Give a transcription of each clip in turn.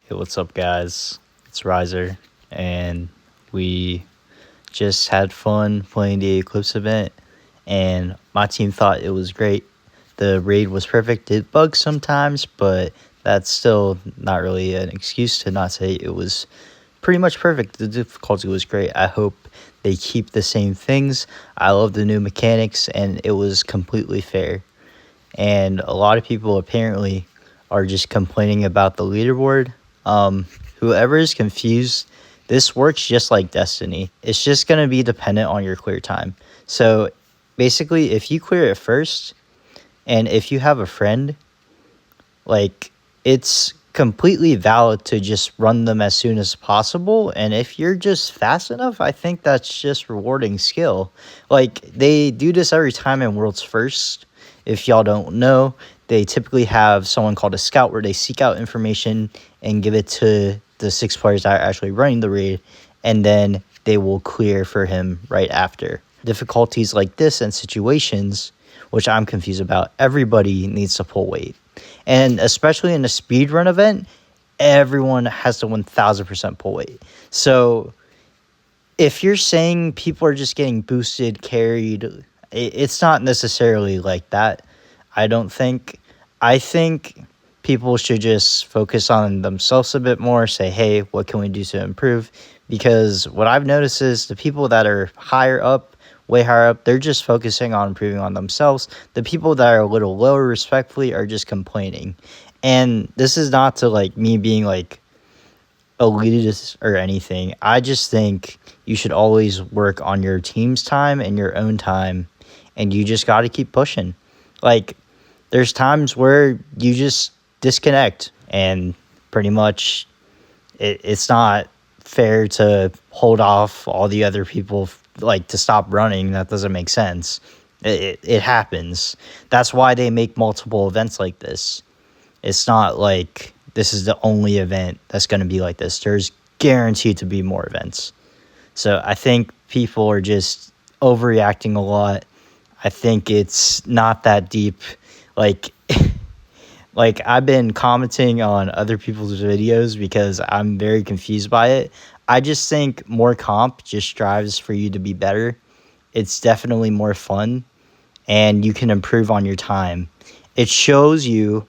Hey, what's up, guys? It's Riser, and we just had fun playing the Eclipse event, and my team thought it was great. The raid was perfect. It bugs sometimes, but that's still not really an excuse to not say it was pretty much perfect. The difficulty was great. I hope they keep the same things. I love the new mechanics, and it was completely fair. And a lot of people apparently are just complaining about the leaderboard. Whoever is confused, this works just like Destiny. It's just going to be dependent on your clear time. So basically, if you clear it first, and if you have a friend, like, it's completely valid to just run them as soon as possible. And if you're just fast enough, I think that's just rewarding skill. Like, they do this every time in World's First. If y'all don't know, they typically have someone called a scout where they seek out information and give it to the 6 players that are actually running the raid, and then they will clear for him right after. Difficulties like this and situations, which I'm confused about, everybody needs to pull weight. And especially in a speedrun event, everyone has to 1000% pull weight. So if you're saying people are just getting boosted, carried, it's not necessarily like that. I don't think. I think people should just focus on themselves a bit more, say, hey, what can we do to improve? Because what I've noticed is the people that are higher up, way higher up, they're just focusing on improving on themselves. The people that are a little lower, respectfully, are just complaining. And this is not to, like, me being, like, elitist or anything. I just think you should always work on your team's time and your own time, and you just got to keep pushing. Like, there's times where you just disconnect, and pretty much it's not fair to hold off all the other people, like, to stop running. That doesn't make sense. It happens. That's why they make multiple events like this. It's not like this is the only event that's going to be like this. There's guaranteed to be more events. So I think people are just overreacting a lot. I think it's not that deep. Like, like, I've been commenting on other people's videos because I'm very confused by it. I just think more comp just strives for you to be better. It's definitely more fun, and you can improve on your time. It shows you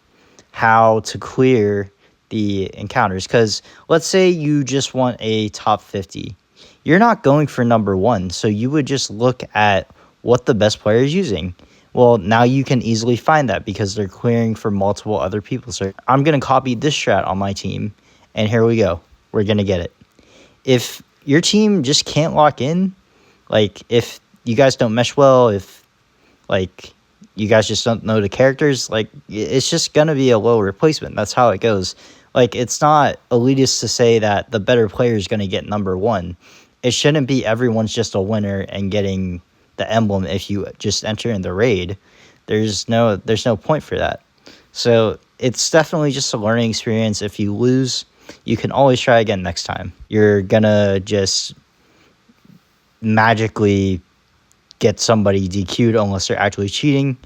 how to clear the encounters, because let's say you just want a top 50. You're not going for number 1, so you would just look at what the best player is using. Well, now you can easily find that because they're clearing for multiple other people. So I'm going to copy this strat on my team, and here we go. We're going to get it. If your team just can't lock in, like, if you guys don't mesh well, if, like, you guys just don't know the characters, like, it's just going to be a low replacement. That's how it goes. Like, it's not elitist to say that the better player is going to get number 1. It shouldn't be everyone's just a winner and getting the emblem if you just enter in the raid. There's no point for that. So it's definitely just a learning experience. If you lose, you can always try again next time. You're gonna just magically get somebody DQ'd unless they're actually cheating.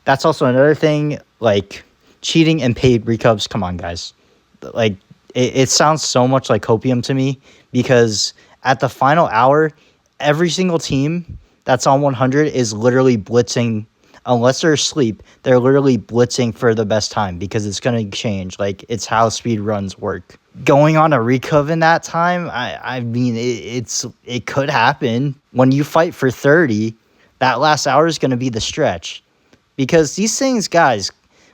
That's also another thing. Like, cheating and paid recubs, come on, guys. Like, it sounds so much like copium to me, because at the final hour, every single team that's on 100 is literally blitzing. Unless they're asleep, they're literally blitzing for the best time, because it's going to change. Like, it's how speed runs work. Going on a recov in that time, I mean, it could happen. When you fight for 30, that last hour is going to be the stretch. Because these things, guys,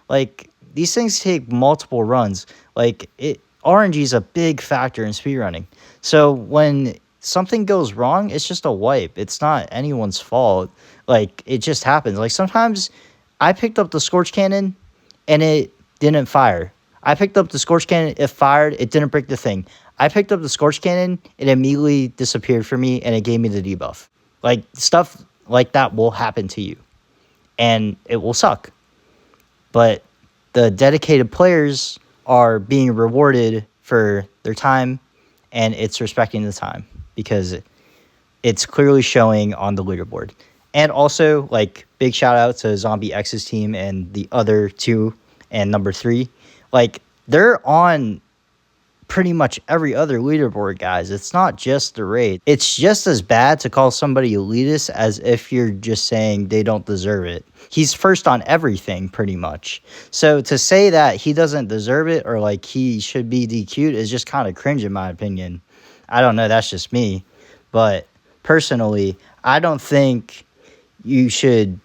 like, these things take multiple runs. Like, RNG is a big factor in speedrunning. So when something goes wrong, it's just a wipe. It's not anyone's fault. Like, it just happens. Like, sometimes I picked up the Scorch Cannon and it didn't fire. I picked up the Scorch Cannon, it fired, it didn't break the thing. I picked up the Scorch Cannon, it immediately disappeared for me, and it gave me the debuff. Like, stuff like that will happen to you, and it will suck. But the dedicated players are being rewarded for their time, and it's respecting the time, because it's clearly showing on the leaderboard. And also, like, big shout out to Zombie X's team and the other 2 and number 3. Like, they're on pretty much every other leaderboard, guys. It's not just the raid. It's just as bad to call somebody elitist as if you're just saying they don't deserve it. He's first on everything, pretty much. So to say that he doesn't deserve it or like he should be DQ'd is just kind of cringe in my opinion. I don't know, that's just me. But personally, I don't think you should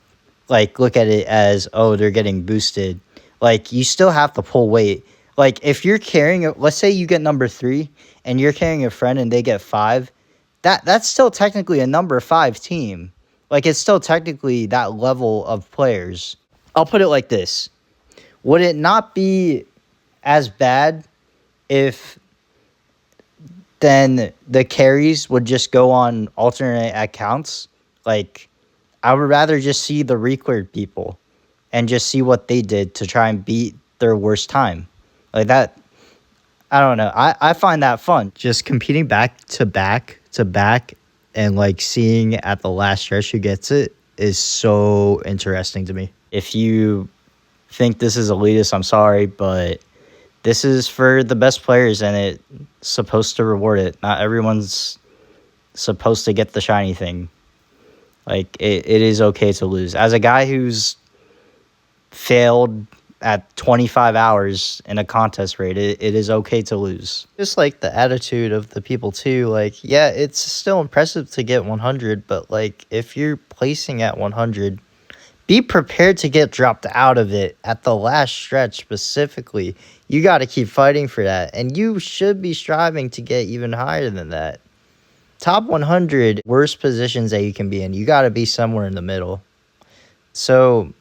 like look at it as, oh, they're getting boosted. Like, you still have to pull weight. Like, if you're carrying, let's say you get number 3 and you're carrying a friend and they get 5, that's still technically a number 5 team. Like, it's still technically that level of players. I'll put it like this. Would it not be as bad if then the carries would just go on alternate accounts? Like, I would rather just see the recleared people and just see what they did to try and beat their worst time. Like that, I don't know. I find that fun. Just competing back to back and like seeing at the last stretch who gets it is so interesting to me. If you think this is elitist, I'm sorry, but this is for the best players and it's supposed to reward it. Not everyone's supposed to get the shiny thing. Like, it is okay to lose. As a guy who's failed at 25 hours in a contest raid, it is okay to lose. Just like the attitude of the people too. Like, yeah, it's still impressive to get 100, but like if you're placing at 100, be prepared to get dropped out of it at the last stretch specifically. You got to keep fighting for that, and you should be striving to get even higher than that. Top 100 worst positions that you can be in, you got to be somewhere in the middle. So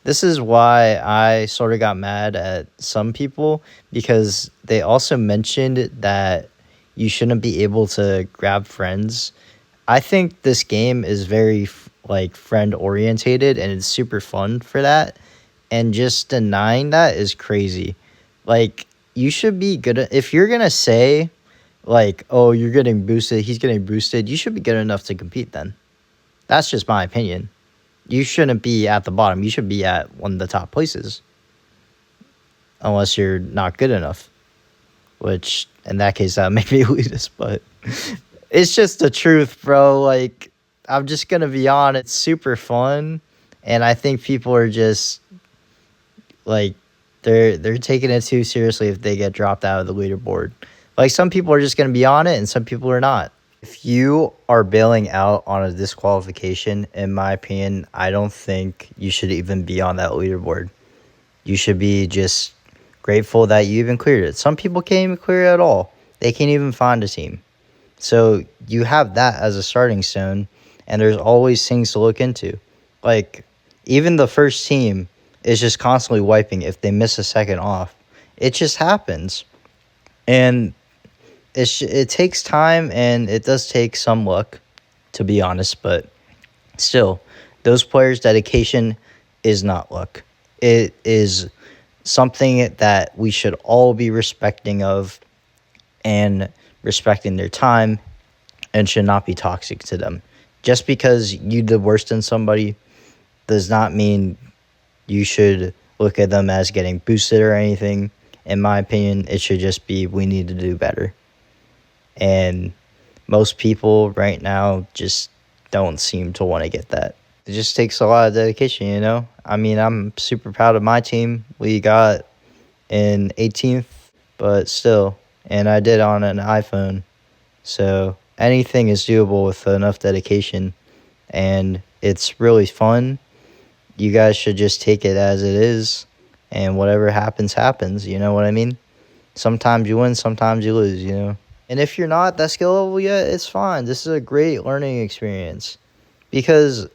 this is why I sort of got mad at some people, because they also mentioned that you shouldn't be able to grab friends. I think this game is very like friend orientated and it's super fun for that. And just denying that is crazy. Like, you should be good if you're going to say like, oh, you're getting boosted, he's getting boosted, you should be good enough to compete then. That's just my opinion. You shouldn't be at the bottom. You should be at one of the top places. Unless you're not good enough. Which, in that case, that may be elitist. But it's just the truth, bro. Like, I'm just going to be on. It's super fun. And I think people are just, like, they're taking it too seriously if they get dropped out of the leaderboard. Like, some people are just going to be on it and some people are not. If you are bailing out on a disqualification, in my opinion, I don't think you should even be on that leaderboard. You should be just grateful that you even cleared it. Some people can't even clear it at all. They can't even find a team. So you have that as a starting stone, and there's always things to look into. Like, even the first team is just constantly wiping if they miss a second off. It just happens. And it takes time, and it does take some luck, to be honest, but still, those players' dedication is not luck. It is something that we should all be respecting of and respecting their time, and should not be toxic to them. Just because you did worse than somebody does not mean you should look at them as getting boosted or anything. In my opinion, it should just be, we need to do better. And most people right now just don't seem to want to get that. It just takes a lot of dedication, you know? I mean, I'm super proud of my team. We got in 18th, but still. And I did on an iPhone. So anything is doable with enough dedication. And it's really fun. You guys should just take it as it is. And whatever happens, happens. You know what I mean? Sometimes you win, sometimes you lose, you know? And if you're not that skill level yet, it's fine. This is a great learning experience. Because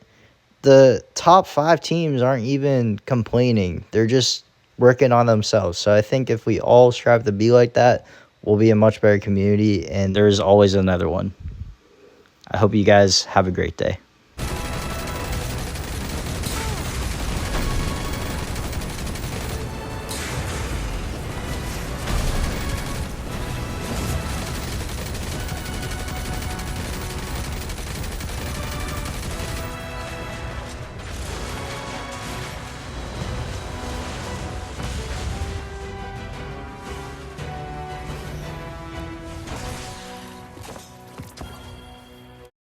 the top 5 teams aren't even complaining. They're just working on themselves. So I think if we all strive to be like that, we'll be a much better community. And there's always another one. I hope you guys have a great day.